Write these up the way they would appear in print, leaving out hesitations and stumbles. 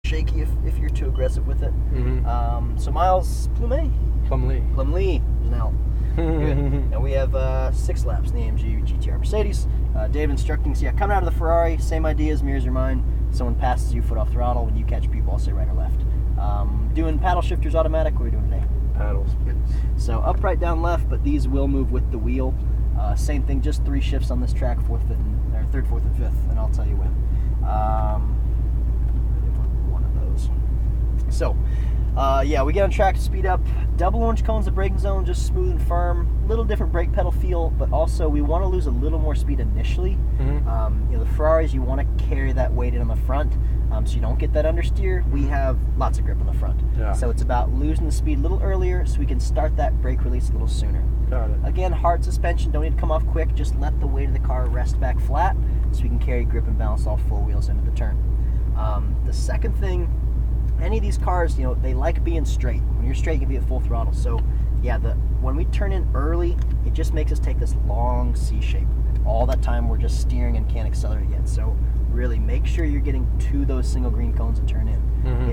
shaky if you're too aggressive with it. So Miles, Plumlee is now good. And we have 6 laps in the AMG GTR Mercedes. Dave instructing, so yeah, coming out of the Ferrari, same idea as mirrors your mind. Someone passes you, foot off throttle. When you catch people, I'll say right or left. Doing paddle shifters automatic. What are we doing today? Paddles, please. So up, right, down, left, but these will move with the wheel. Same thing, just 3 shifts on this track, 4th, 5th, or 3rd, 4th, and 5th, and I'll tell you when. One of those. So, yeah, we get on track to speed up. Double orange cones of braking zone, just smooth and firm. Little different brake pedal feel, but also we want to lose a little more speed initially. You know, the Ferraris, you want to carry that weight in on the front, so you don't get that understeer. We have lots of grip on the front. So it's about losing the speed a little earlier so we can start that brake release a little sooner. Got it. Again, hard suspension, don't need to come off quick. Just let the weight of the car rest back flat so we can carry grip and balance all 4 wheels into the turn. The second thing, any of these cars, you know, they like being straight. When you're straight, you can be at full throttle. So, yeah, when we turn in early, it just makes us take this long C shape. All that time, we're just steering and can't accelerate yet. So, really, make sure you're getting to those single green cones and turn in.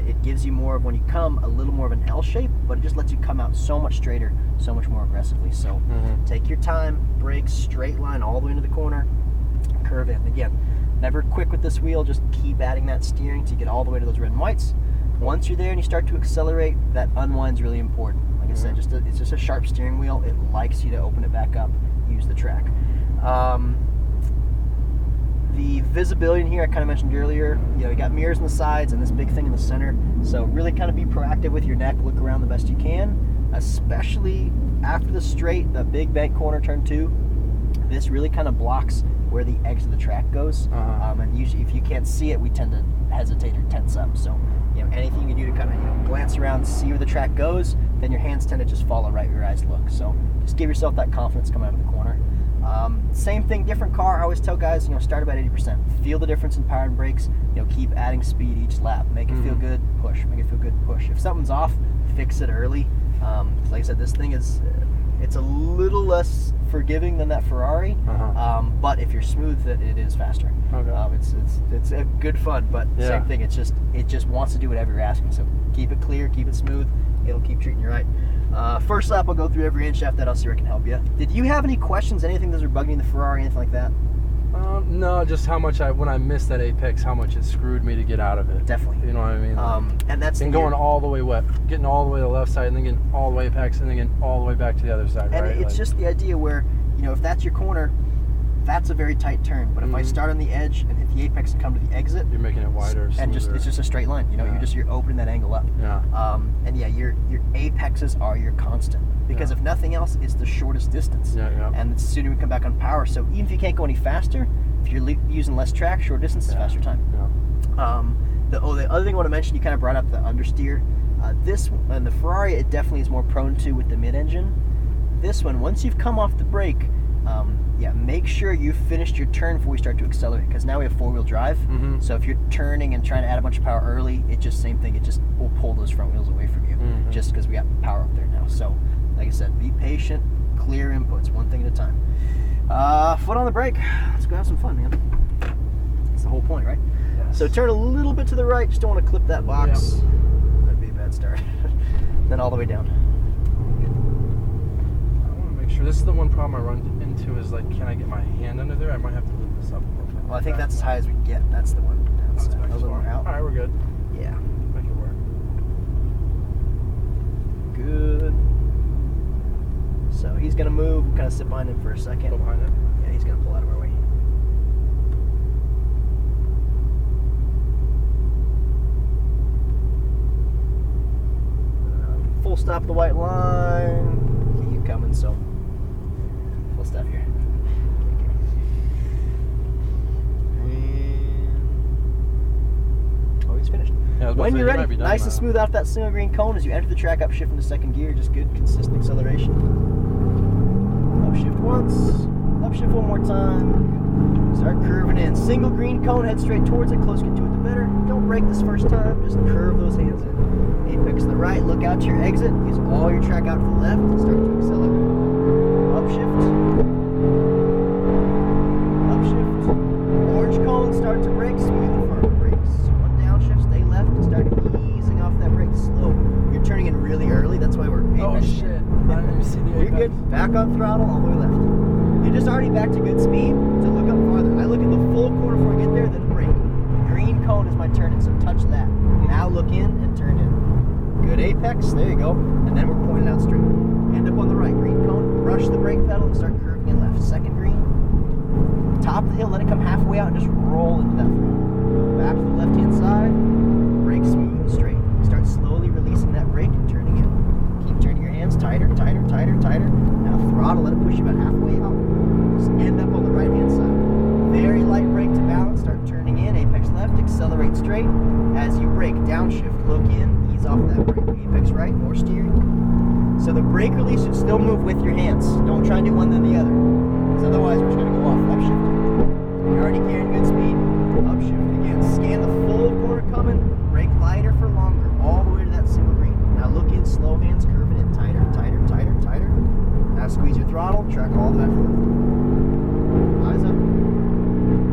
It gives you more of, when you come, a little more of an L shape, but it just lets you come out so much straighter, so much more aggressively. So, take your time, brake, straight line all the way into the corner, curve in. Again, never quick with this wheel, just keep adding that steering to get all the way to those red and whites. Once you're there and you start to accelerate, that unwind's really important. Like I said, it's just a sharp steering wheel. It likes you to open it back up, use the track. The visibility in here, I kind of mentioned earlier, you know, you got mirrors on the sides and this big thing in the center. So really kind of be proactive with your neck, look around the best you can, especially after the straight, the big bank corner, turn 2. This really kind of blocks where the exit of the track goes. And usually if you can't see it, we tend to hesitate or tense up. So, you know, anything you can do to kind of, you know, glance around, see where the track goes, then your hands tend to just follow right where your eyes look. So just give yourself that confidence coming out of the corner. Same thing, different car. I always tell guys, you know, start about 80%. Feel the difference in power and brakes. You know, keep adding speed each lap. Make it feel good, push. Make it feel good, push. If something's off, fix it early. Like I said, this thing is, it's a little less forgiving than that Ferrari, but if you're smooth, it is faster. It's a good fun, but same thing. It just wants to do whatever you're asking. So keep it clear, keep it smooth. It'll keep treating you right. First lap, I'll go through every inch after that. I'll see where I can help you. Did you have any questions? Anything that was bugging you in the Ferrari? Anything like that? No, just how much when I missed that apex, how much it screwed me to get out of it. Definitely. You know what I mean? And that's going all the way getting all the way to the left side, and then getting all the way apex, and then getting all the way back to the other side. And right? it's just the idea where, you know, if that's your corner, that's a very tight turn. But if I start on the edge and hit the apex and come to the exit, you're making it wider, and it's just a straight line. You know, you're opening that angle up. And yeah, your apexes are your constant, because if nothing else, it's the shortest distance. And the sooner we come back on power. So even if you can't go any faster, if you're using less track, short distance is faster time. The other thing I want to mention, you kind of brought up the understeer. This and the Ferrari, it definitely is more prone to with the mid-engine. This one, once you've come off the brake, make sure you've finished your turn before we start to accelerate, because now we have 4-wheel drive. So if you're turning and trying to add a bunch of power early, it just same thing. It just will pull those front wheels away from you, just because we got power up there now. So, like I said, be patient, clear inputs, one thing at a time. Foot on the brake. Let's go have some fun, man. That's the whole point, right? So turn a little bit to the right. Just don't want to clip that box. That'd be a bad start. Then all the way down. Sure, this is the one problem I run into is, like, can I get my hand under there? I might have to move this up a little bit. Well, I think that's as high as we get. That's the one. That's a little more out. All right, we're good. Yeah. Make it work. Good. So he's going to move. We'll kind of sit behind him for a second. Go behind it? Yeah, he's going to pull out of our way. Full stop the white line. Coming, so full stop here. And he's finished. Yeah, when you're ready, nice and smooth off that single green cone as you enter the track, upshift into second gear. Just good, consistent acceleration. Upshift once, upshift one more time. Start curving in. Single green cone, head straight towards it. Close, get to it, the better. Don't brake this first time. Just curve those hands in. Apex to the right, look out to your exit. Use all your track out to the left and start to accelerate. Upshift. Upshift. Orange cone, start to brake, smooth and firm. Brakes. One downshift, stay left and start to Good. Back on throttle, all the way left. You're just already back to good speed to look up farther. I look at the full corner before I get there, then brake. Green cone is my turn-in, so touch that. Now look in and turn in. Good apex, there you go. And then we're pointing out straight. End up on the right, green cone, brush the brake pedal and start curving in left. Second green. Top of the hill, let it come halfway out and just roll into that throttle. Back to the left-hand side, brake smooth and straight. Start slowly releasing that brake and turning in. Keep turning your hands tighter, tighter, tighter, tighter. Now throttle, let it push you about halfway out. Just end up on the right-hand side. Very light brake to balance, start turning in, apex left, accelerate straight. As you brake, downshift, look in, ease off that brake. Apex right, more steering. So the brake release should still move with your hands. Don't try and do one then the other. Because otherwise we're just going to go off. Upshift. You're already carrying good speed. Upshift again. Scan the full corner coming. Brake lighter for longer. All the way to that single green. Now look in, slow hands, curving in. Tighter, tighter, tighter, tighter. Now squeeze your throttle. Track all the way to the left. Eyes up.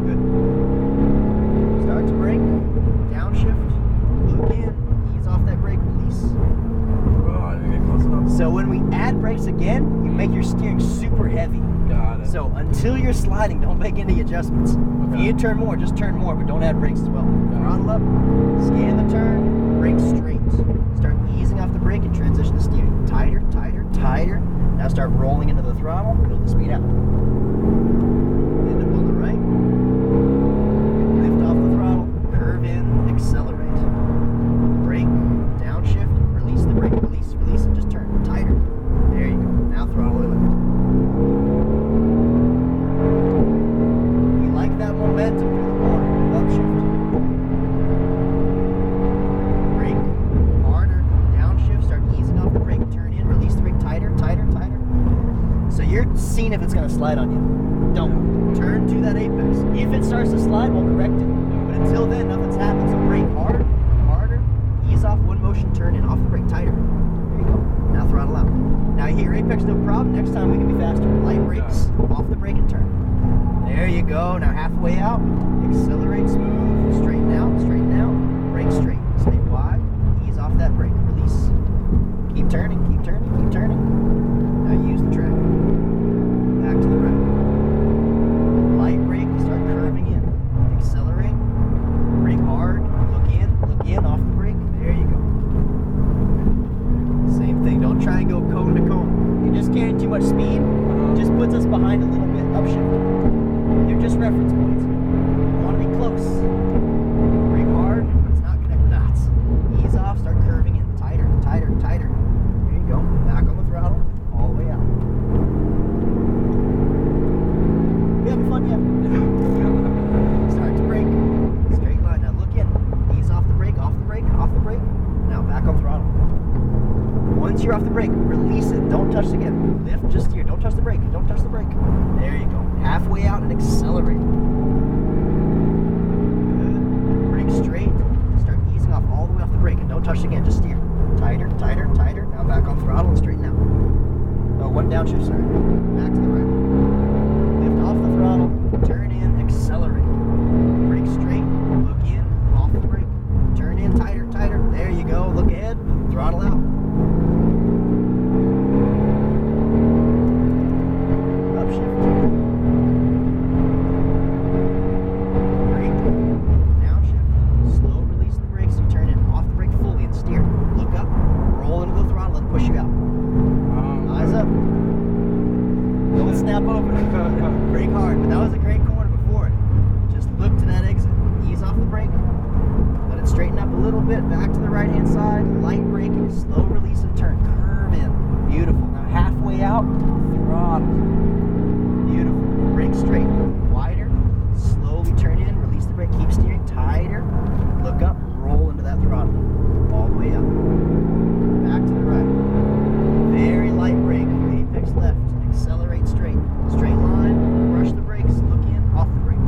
Good. Start to brake. Downshift. Look in. Ease off that brake. Release. So when we add brakes again, you make your steering super heavy. Got it. So until you're sliding, don't make any adjustments. If you need to turn more, just turn more, but don't add brakes as well. Throttle up, scan the turn, brake straight. Start easing off the brake and transition the steering. Tighter, tighter, tighter. Now start rolling into the throttle, build the speed out. End up on the right. Lift off the throttle, curve in, accelerate. Brake, downshift, release the brake, release, and just turn. Tighter. There you go. Now throttle it left. We like that momentum through the corner. Upshift. Brake. Harder. Downshift. Start easing off the brake. Turn in. Release the brake. Tighter, tighter, tighter. So you're seeing if it's going to slide on you. Don't. Turn to that apex. If it starts to slide, we'll correct it. But until then, nothing's happened. So brake hard, harder. Ease off one motion. Turn in. Off the brake. Tighter. There you go. Now throttle out. Now you hit your apex, no problem. Next time we can be faster. Light brakes, off the brake and turn. There you go. Now halfway out. Accelerate smooth. Straighten out, straighten out. Brake straight. Stay wide. Ease off that brake. Release. Keep turning, keep turning, keep turning. Now use the track. Back to the right. Light brake, start curving in. Accelerate. Brake hard. Look in, off the brake. There you go. Same thing. Don't try and go cone to cone. You're just carrying too much speed. It just puts us behind a little bit. Upshift. They're just reference points. You want to be close. Brake hard, but it's not connect the dots. Ease off, start curving in. Tighter, tighter, tighter. There you go. Back on the throttle, all the way out. You having fun yet? Start to brake. Straight line. Now look in. Ease off the brake, off the brake, off the brake. Now back on throttle. Once you're off the brake, release it. Don't touch it again. Lift, just steer. Don't touch the brake. Don't touch the brake. There you go. Halfway out and accelerate. Good. Brake straight. Start easing off all the way off the brake and don't touch it again. Just steer. Tighter, tighter, tighter. Now back on throttle and straighten out. Oh, one downshift, sorry. Back to the right. Lift off the throttle. Turn in. Accelerate. Brake straight. Look in. Off the brake. Turn in. Tighter, tighter. There you go. Look ahead. Throttle out. Snap over. Brake hard, but that was a great corner before it. Just look to that exit. Ease off the brake. Let it straighten up a little bit. Back to the right hand side. Light braking. Slow release and turn. Curve in. Beautiful. Now halfway out. Throttle. Beautiful. Brake straight. Wider. Slowly turn in. Release the brake. Keep steering. Tighter. Look up. Roll into that throttle. All the way up. Back to the right. Very light brake. Apex left. Accelerate straight. Straight line. Brush the brakes. Look in. Off the brake.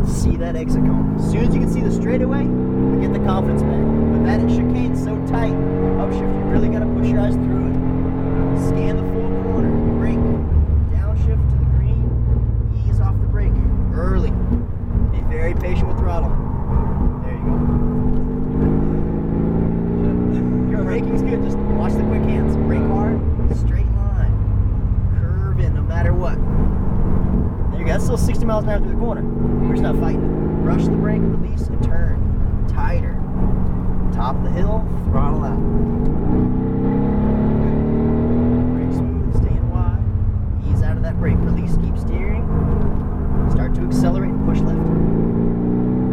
See that exit cone. As soon as you can see the straightaway, you get the confidence back. But that chicane's so tight. Upshift. You really got to push your eyes through it. Scan the full corner. Brake. Downshift to the green. Ease off the brake. Early. Be very patient with throttle. There you go. Your braking's good. Just watch the quick hands. Brake hard. miles an hour through the corner. We're just not fighting it. Brush the brake, release, and turn. Tighter. Top of the hill, throttle out. Brake smooth, staying wide. Ease out of that brake. Release, keep steering. Start to accelerate and push left.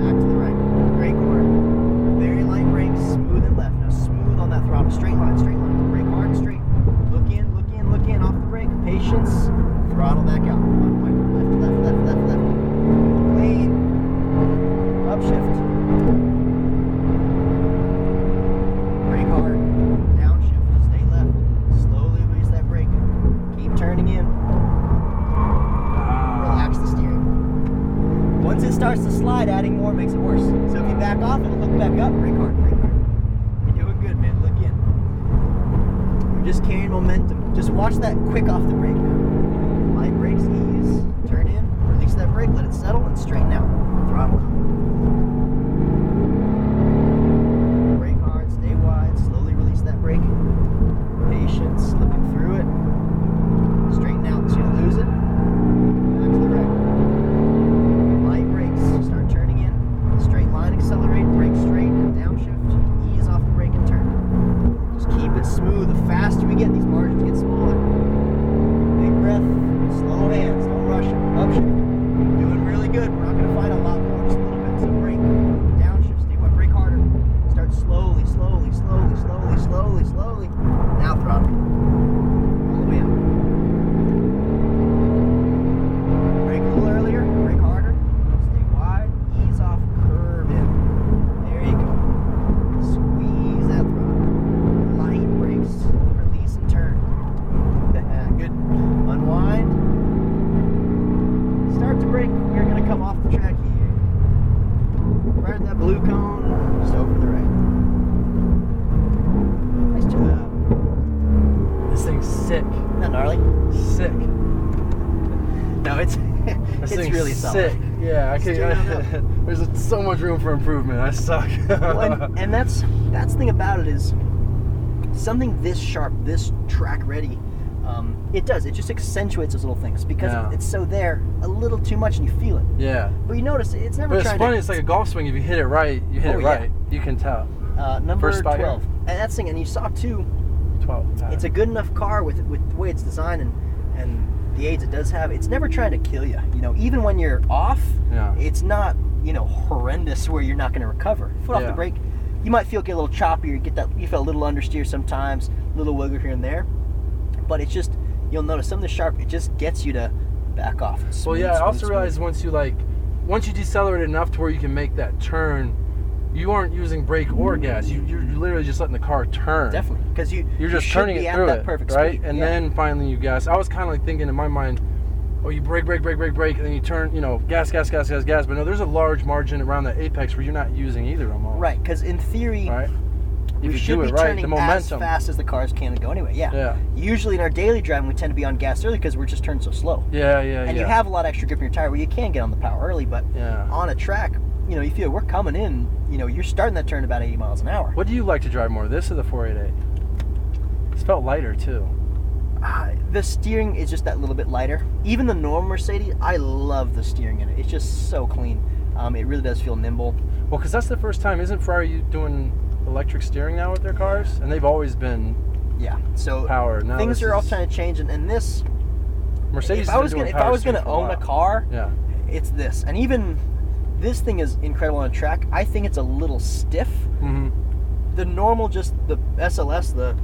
Back to the right. Great corner. Very light brakes, smooth and left. Now smooth on that throttle. Straight line, straight line. Brake hard and straight. Look in, look in, look in. Off the brake. Patience. Throttle back out. Left, left, left, left, left. Clean. Upshift. Brake hard. Downshift. Stay left. Slowly release that brake. Keep turning in. Relax the steering. Once it starts to slide, adding more makes it worse. So if you back off, it'll hook back up. Brake hard, brake hard. You're doing good, man. Look in. You're just carrying momentum. Just watch that quick off the brake now. Light brakes, ease, turn in, release that brake, let it settle, and straighten out. Throttle out. Brake hard, stay wide, slowly release that brake. Patience, looking through it. Straighten out, so you lose it. Back to the right. Light brakes, start turning in. Straight line, accelerate, brake straight, and downshift. Ease off the brake and turn. Just keep it smooth. The faster we get, these margins get smaller. Big breath. Slow hands, don't rush it. Upshift. Doing really good. We're not going to fight a lot more, just a little bit. So brake, downshift, stay wide, brake harder. Start slowly, slowly, slowly, slowly, slowly, slowly. Now throttle. All the way up. Brake a little earlier, brake harder. Stay wide, ease off, curve in. There you go. Squeeze that throttle. Light brakes, release and turn. Good. Unwind. Start to brake. We're going to come off the track here. Right at that blue cone, just over to the right. Nice job. This thing's sick. Isn't that gnarly? Sick. No, it's This it's thing's really solid. sick. Yeah, I Straight can. up. There's so much room for improvement. I suck. Well, and that's the thing about it is something this sharp, this track ready. It just accentuates those little things because Yeah. it's so there a little too much and you feel it. Yeah. But you notice it's never But it's trying funny. to. It's like a golf swing. If you hit it right, you hit Oh, it yeah. right. You can tell. Number First spot 12. here. And that's the thing, and you saw too. 12. It's a good enough car with the way it's designed and the aids it does have. It's never trying to kill you. You know, even when you're off, Yeah. it's not horrendous where you're not going to recover. Foot off Yeah. the brake, you might feel get a little choppy or you feel a little understeer sometimes, a little wiggle here and there. But it's just you'll notice some of the sharp. It just gets you to back off. Well, yeah. I also realized once you decelerate enough to where you can make that turn, you aren't using brake or gas. You're literally just letting the car turn. Definitely, because You're just should turning be it at through that it, perfect right? speed. And Yeah. then finally you gas. I was kind of like thinking in my mind, oh, you brake, and then you turn, gas. But no, there's a large margin around the apex where you're not using either almost. Right, because in theory, Right. we If you should do be it right, turning the momentum. as fast as the cars can go anyway. Yeah. Yeah. Usually in our daily driving, we tend to be on gas early because we're just turning so slow. Yeah. And you have a lot of extra grip in your tire where you can get on the power early, but Yeah. on a track, you feel we're coming in, you're starting that turn about 80 miles an hour. What do you like to drive more, this or the 488? It's felt lighter too. The steering is just that little bit lighter. Even the normal Mercedes, I love the steering in it. It's just so clean. It really does feel nimble. Well, because that's the first time. Isn't Ferrari doing electric steering now with their cars? And they've always been Yeah. So power. Now things this are all is- trying to change, and this. Mercedes. If I was gonna own a car, Yeah. it's this. And even this thing is incredible on a track. I think it's a little stiff. Mm-hmm. The normal, just the SLS, the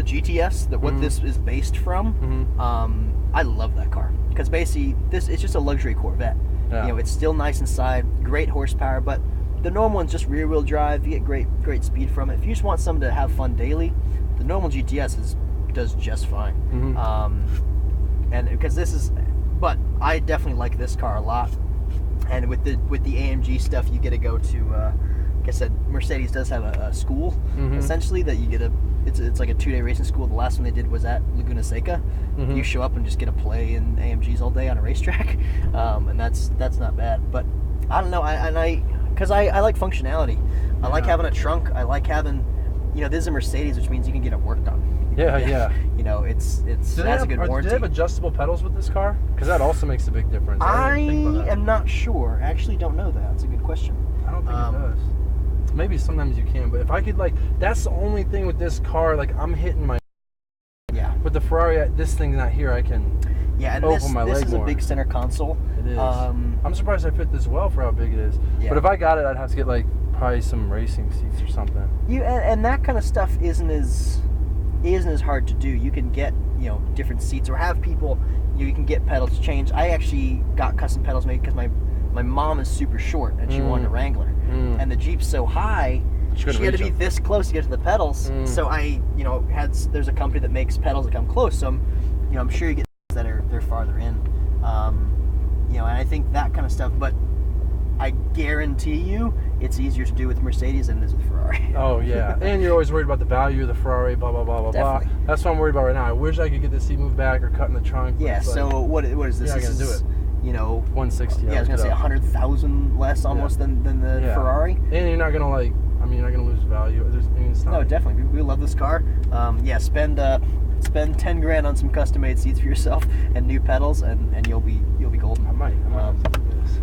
GTS, what this is based from. Mm-hmm. I love that car because basically it's just a luxury Corvette. Yeah. It's still nice inside, great horsepower, but the normal one's just rear-wheel drive. You get great speed from it. If you just want something to have fun daily, the normal GTS does just fine. Mm-hmm. And because but I definitely like this car a lot. And with the AMG stuff, you get to go to. Like I said, Mercedes does have a school essentially that you get it's like a 2-day racing school. The last one they did was at Laguna Seca. Mm-hmm. You show up and just get to play in AMGs all day on a racetrack, and that's not bad. But I don't know, I like functionality. I like having a trunk. I like having, this is a Mercedes, which means you can get it worked on. Yeah. You know, it has a good warranty. Do they have adjustable pedals with this car? Because that also makes a big difference. I am not sure. I actually don't know that. That's a good question. I don't think it does. Maybe sometimes you can, but if I could, like, that's the only thing with this car. Like, I'm hitting my. Yeah. With the Ferrari, this thing's not here. I can. Yeah, and open my leg this is more. a big center console. It is. I'm surprised I fit this well for how big it is. Yeah. But if I got it, I'd have to get like probably some racing seats or something. And that kind of stuff isn't as hard to do. You can get, you know, different seats or have people. You can get pedals changed. I actually got custom pedals made because my mom is super short and she wanted a Wrangler, and the Jeep's so high. She had to be this close to get to the pedals. So I, you know, there's a company that makes pedals that come close. So I'm sure you get that they're farther in. You know, and I think that kind of stuff. But I guarantee you, it's easier to do with Mercedes than it is with Ferrari. Oh yeah, and you're always worried about the value of the Ferrari. Blah blah blah blah blah. That's what I'm worried about right now. I wish I could get the seat moved back or cut in the trunk. Yeah. So what is this? Yeah, This I can do it. You know, 160. Yeah, I was gonna say 100,000 less almost than the Ferrari. And you're not gonna like. I mean, you're not gonna lose value. It's not. No, definitely. We love this car. Yeah, spend 10 grand on some custom-made seats for yourself and new pedals, and you'll be golden. I might.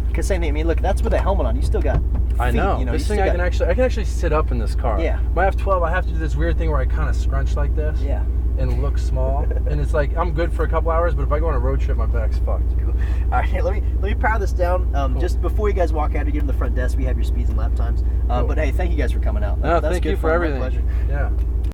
Because same thing. I mean, look, that's with a helmet on. You still got feet. I know. You know, this thing I can actually sit up in this car. Yeah. My F12, I have to do this weird thing where I kind of scrunch like this. Yeah. And look small, and it's like I'm good for a couple hours, but if I go on a road trip, my back's fucked. Cool. All right, let me power this down. Cool. Just before you guys walk out, to get in the front desk, we have your speeds and lap times. But hey, thank you guys for coming out. No, thank you for everything. My pleasure. Yeah.